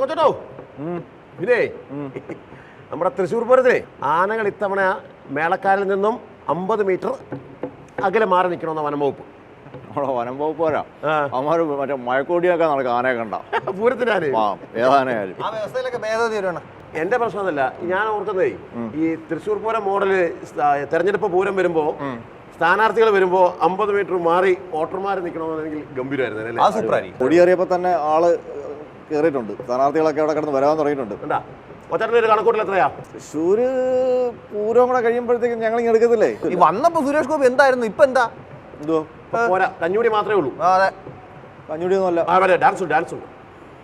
കൊച്ചോ ഇതേ നമ്മുടെ തൃശ്ശൂർ പൂരത്തിലെ ആനകൾ ഇത്തവണ മേളക്കാരിൽ നിന്നും 50 മീറ്റർ അകലെ മാറി നിൽക്കണമെന്ന വനംവകുപ്പ്. നമ്മുടെ വനംവകുപ്പ് പോരാ അവന്മാർ മറ്റേ മഴക്കോടിയൊക്കെ നടക്കുക ആനയെ കണ്ട പൂരത്തിനാണ് ഏതാനയാലും എന്റെ പ്രശ്നം അതല്ല. ഞാൻ ഓർക്കുന്നതേ ഈ തൃശ്ശൂർ പൂരം മോഡല് തെരഞ്ഞെടുപ്പ് പൂരം വരുമ്പോ സ്ഥാനാർത്ഥികൾ വരുമ്പോ 50 മീറ്റർ മാറി വോട്ടർമാർ നിൽക്കണമെന്നെങ്കിൽ ഗംഭീരമായിരുന്നു. കൊടിയേറിയപ്പോ തന്നെ ആള് കയറിയിട്ടുണ്ട്. സ്ഥാനാർത്ഥികളൊക്കെ അവിടെ കിടന്ന് വരാൻ തുടങ്ങിയിട്ടുണ്ട്. ഒറ്റ ഒരു കണക്കൂട്ടിൽ എത്രയാ? തൃശ്ശൂര് പൂരം കൂടെ കഴിയുമ്പോഴത്തേക്കും ഞങ്ങൾ ഇങ്ങനെ എടുക്കത്തില്ലേ. വന്നപ്പോ സുരേഷ് ഗോപി എന്തായിരുന്നു, ഇപ്പൊ എന്താ? എന്തോ പോരാ, കഞ്ഞൂടി മാത്രമേ ഉള്ളൂ. അതെ, കഞ്ഞൂടിയൊന്നും അല്ല. ഡാൻസ്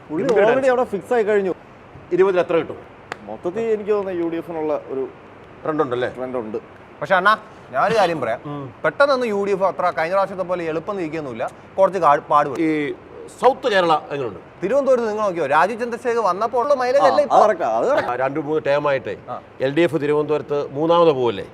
പുള്ളി ഓൾറെഡി അവിടെ ഫിക്സ് ആയി കഴിഞ്ഞു. 20 എത്ര കിട്ടും? മൊത്തത്തിൽ എനിക്ക് തോന്നുന്നു UDF-നുള്ള ഒരു ട്രെൻഡ് ഉണ്ട്. പക്ഷെ അണ്ണാ ഞാനൊരു കാര്യം പറയാം, പെട്ടെന്നൊന്നും UDF അത്ര കഴിഞ്ഞ പ്രാവശ്യത്തെ പോലെ എളുപ്പം നിൽക്കുന്നില്ല. കുറച്ച് പാടുപെടും. ഈ സൗത്ത് കേരള എങ്ങനെയുണ്ട്? തിരുവനന്തപുരത്ത് നിങ്ങൾ നോക്കിയോ, രാജീവ് ചന്ദ്രശേഖർ വന്നപ്പോൾ ഉള്ള മൈലേജ് അല്ലേ? 2-3 ടേമായിട്ടേ LDF തിരുവനന്തപുരത്ത് 3ാമത് പോവല്ലേ,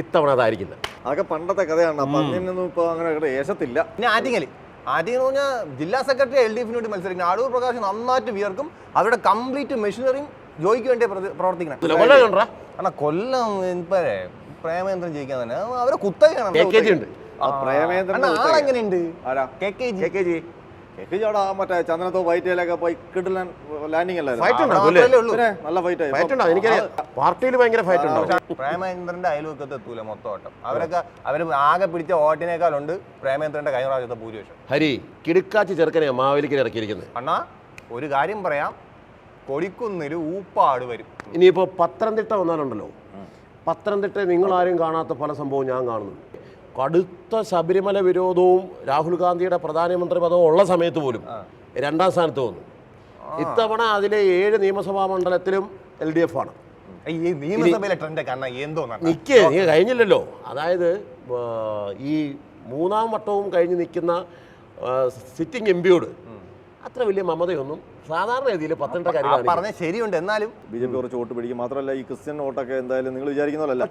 ഇത്തവണ അതായിരിക്കില്ല. അതൊക്കെ പണ്ടത്തെ കഥയാണ്. പന്നിനൊന്നും ഇപ്പൊ അങ്ങനെ ഏശത്തില്ല. പിന്നെ ആറ്റിങ്ങൽ എന്ന് പറഞ്ഞാൽ ജില്ലാ സെക്രട്ടറി LDF-ന് വേണ്ടി മത്സരിക്കുന്നത്. അടൂർ പ്രകാശ് നന്നായിട്ട് വിയർക്കും. അവരുടെ കംപ്ലീറ്റ് മെഷീനറിയും ജോയിക്ക് വേണ്ടി പ്രവർത്തിക്കണം. കൊല്ലം പ്രേമേന്ദ്രൻ ജയിക്കാൻ തന്നെ അവരെ കുത്തകയാണ്. ആളെങ്ങനെയുണ്ട്? മറ്റേ ചന്ദനത്തോ വൈറ്റയിലൊക്കെ പോയി കിട്ടില്ല ലാൻഡിംഗ് പ്രേമേന്ദ്രന്റെ അയൽവക്കത്ത് എത്തൂല മൊത്തം ഓട്ടം. അവര് ആകെ പിടിച്ച വോട്ടിനേക്കാളുണ്ട് പ്രേമേന്ദ്രന്റെ കഴിഞ്ഞ പ്രാവശ്യത്തെ ഭൂരിപക്ഷം. ഹരി കിടുക്കാച്ചി ചെറുക്കനെയാ മാവേലിക്കൽ ഇറക്കിയിരിക്കുന്നത്. അണ്ണാ ഒരു കാര്യം പറയാം, കൊടിക്കുന്നിൽ ഊപ്പാട് വരും. ഇനിയിപ്പോ പത്തനംതിട്ട വന്നാലുണ്ടല്ലോ, പത്തനംതിട്ട നിങ്ങൾ ആരും കാണാത്ത പല സംഭവം ഞാൻ കാണുന്നു. കടുത്ത ശബരിമല വിരോധവും രാഹുൽ ഗാന്ധിയുടെ പ്രധാനമന്ത്രി പദവും ഉള്ള സമയത്ത് പോലും 2ാം സ്ഥാനത്ത് വന്നു. ഇത്തവണ അതിലെ 7 നിയമസഭാ മണ്ഡലത്തിലും LDF ആണ്. നിൽക്കേ, നീ കഴിഞ്ഞില്ലല്ലോ. അതായത് ഈ 3ാം വട്ടവും കഴിഞ്ഞ് നിൽക്കുന്ന സിറ്റിംഗ് MP-യോട് അത്ര വലിയ മമതയൊന്നും സാധാരണ രീതിയിൽ പത്തനംതിട്ട പറഞ്ഞ ശരിയുണ്ട്. എന്നാലും BJP കുറച്ച് വോട്ട് പിടിക്കും. മാത്രമല്ല ഈ ക്രിസ്ത്യൻ വോട്ടൊക്കെ എന്തായാലും നിങ്ങൾ വിചാരിക്കുന്നതല്ല.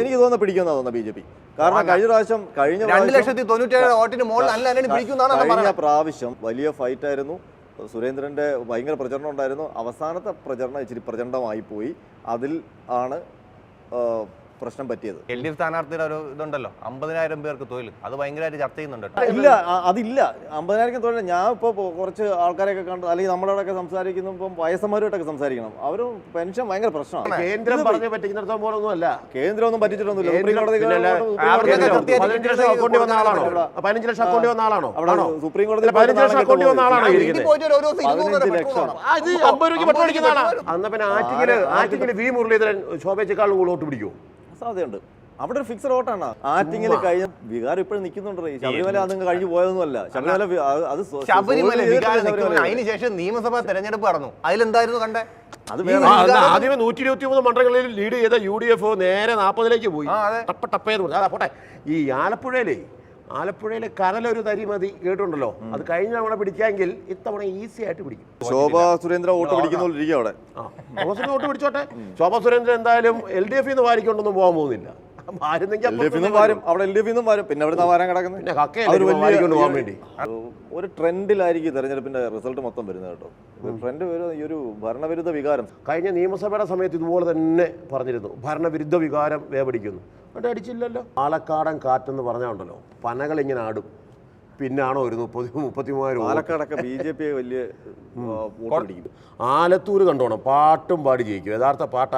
എനിക്ക് തോന്നുന്നു പിടിക്കുന്ന BJP. കാരണം കഴിഞ്ഞ പ്രാവശ്യം 2,97,000 വോട്ടിന് കഴിഞ്ഞ പ്രാവശ്യം വലിയ ഫൈറ്റ് ആയിരുന്നു. സുരേന്ദ്രന്റെ ഭയങ്കര പ്രചരണം ഉണ്ടായിരുന്നു. അവസാനത്തെ പ്രചരണം ഇച്ചിരി പ്രചണ്ഡമായി പോയി. അതിൽ ആണ് പ്രശ്നം പറ്റിയത്. LDF സ്ഥാനാർത്ഥിയുടെ ഒരു ഇതുണ്ടല്ലോ, 50,000 പേർക്ക് തൊഴിൽ, അത് ഭയങ്കരമായിട്ട് ചർച്ച ചെയ്യുന്നുണ്ട്. ഇല്ല, അതില്ല. 50,000 തൊഴിൽ. ഞാൻ ഇപ്പോൾ കുറച്ച് ആൾക്കാരെയൊക്കെ കണ്ടു, അല്ലെങ്കിൽ നമ്മളോടൊക്കെ സംസാരിക്കുമ്പോൾ വയസ്സന്മാരുമായിട്ടൊക്കെ സംസാരിക്കണം. അവരും പെൻഷൻ ഭയങ്കര പ്രശ്നമാണ്. കേന്ദ്രം പറഞ്ഞു പറ്റിക്കുന്നിടത്തോളം പോലൊന്നും അല്ല. കേന്ദ്രം ഒന്നും പറ്റിച്ചിട്ടൊന്നുമില്ല. 15 ലക്ഷം അക്കൗണ്ടി വന്ന ആളാണോ? 15 ലക്ഷം അക്കൗണ്ടി വന്ന ആളാണോ? സുപ്രീം കോടതി 15 ലക്ഷം അക്കൗണ്ടി വന്ന ആളാണോ? 15 ലക്ഷം. അത് 50 രൂപയ്ക്ക് പെട്രോൾ അടിക്കുന്ന ആളാണ്. അന്ന് പിന്നെ ആറ്റിങ്ങൽ V മുരളീധരൻ ശോഭയെക്കാളും വോട്ട് പിടിക്കുമോ? സാധ്യതയുണ്ട്. അവിടെ ഒരു ഫിക്സഡ് വോട്ടാണ്. ആറ്റിങ്ങൽ കഴിഞ്ഞ വികാരം ഇപ്പോഴും നിൽക്കുന്നുണ്ട്. ശബരിമല നിങ്ങൾ കഴിഞ്ഞു പോയതൊന്നും അല്ല. അതിനുശേഷം നിയമസഭാ തെരഞ്ഞെടുപ്പ് നടന്നു. അതിലെന്തായിരുന്നു കണ്ടേ? ആദ്യമേ 123 മണ്ഡലങ്ങളിൽ ലീഡ് ചെയ്ത UDF നേരെ 40ലേക്ക് പോയി. പോട്ടെ. ഈ ആലപ്പുഴയിലെ കനലൊരു തരി മതി കേട്ടുണ്ടല്ലോ. അത് കഴിഞ്ഞ തവണ പിടിക്കാമെങ്കിൽ ഇത്തവണ ഈസി ആയിട്ട് പിടിക്കും. ശോഭാ സുരേന്ദ്രൻ വോട്ട് പിടിക്കുന്നോണ്ടിരിക്കും അവിടെ. വോട്ട് പിടിച്ചോട്ടെ. ശോഭാ സുരേന്ദ്രൻ എന്തായാലും LDF-ന്ന് വാരിക്കൊണ്ടൊന്നും പോകാൻ പോകുന്നില്ല. ഒരു ട്രെൻഡിലായിരിക്കും തെരഞ്ഞെടുപ്പിന്റെ റിസൾട്ട് മൊത്തം വരുന്നത് കേട്ടോ. ട്രെൻഡ് ഈ ഒരു ഭരണവിരുദ്ധ വികാരം കഴിഞ്ഞ നിയമസഭയുടെ സമയത്ത് ഇതുപോലെ തന്നെ പറഞ്ഞിരുന്നു. ഭരണവിരുദ്ധ വികാരം വേപടിക്കുന്നു. അവിടെ അടിച്ചില്ലല്ലോ. പാലക്കാടൻ കാറ്റെന്ന് പറഞ്ഞാണ്ടല്ലോ, പനകൾ ഇങ്ങനെ ആടും. പിന്നാണോ ഒരു 30-33 പാലക്കാടൊക്കെ BJP വലിയ ആലത്തൂർ കണ്ടോണം, പാട്ടും പാടി ജയിക്കും. യഥാർത്ഥ പാട്ട്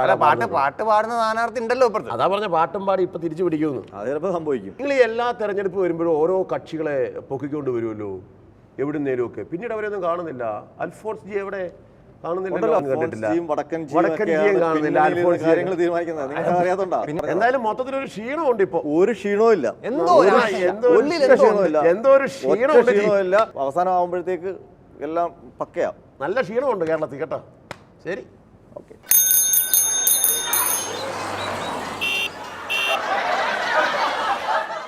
പാടുന്ന സ്ഥാനാർത്ഥി ഉണ്ടല്ലോ. അതാ പറഞ്ഞ പാട്ടും പാടി ഇപ്പൊ തിരിച്ചു പിടിക്കുമെന്ന്. അത് ചിലപ്പോൾ സംഭവിക്കും. നിങ്ങൾ ഈ എല്ലാ തെരഞ്ഞെടുപ്പ് വരുമ്പോഴും ഓരോ കക്ഷികളെ പൊക്കിക്കൊണ്ട് വരുമല്ലോ എവിടുന്നേലും ഒക്കെ. പിന്നീട് അവരൊന്നും കാണുന്നില്ല. അൽഫോൺസ് ജി എവിടെ? എന്തായാലും മൊത്തത്തിലൊരു ക്ഷീണമുണ്ട്. ഇപ്പൊ ഒരു ക്ഷീണവും ഇല്ല. എന്തോ ഒരു ക്ഷീണമില്ല. അവസാനം ആവുമ്പോഴത്തേക്ക് എല്ലാം പക്കയാ. നല്ല ക്ഷീണമുണ്ട് കേരളത്തിൽ കേട്ടോ. ശരി, ഓക്കെ.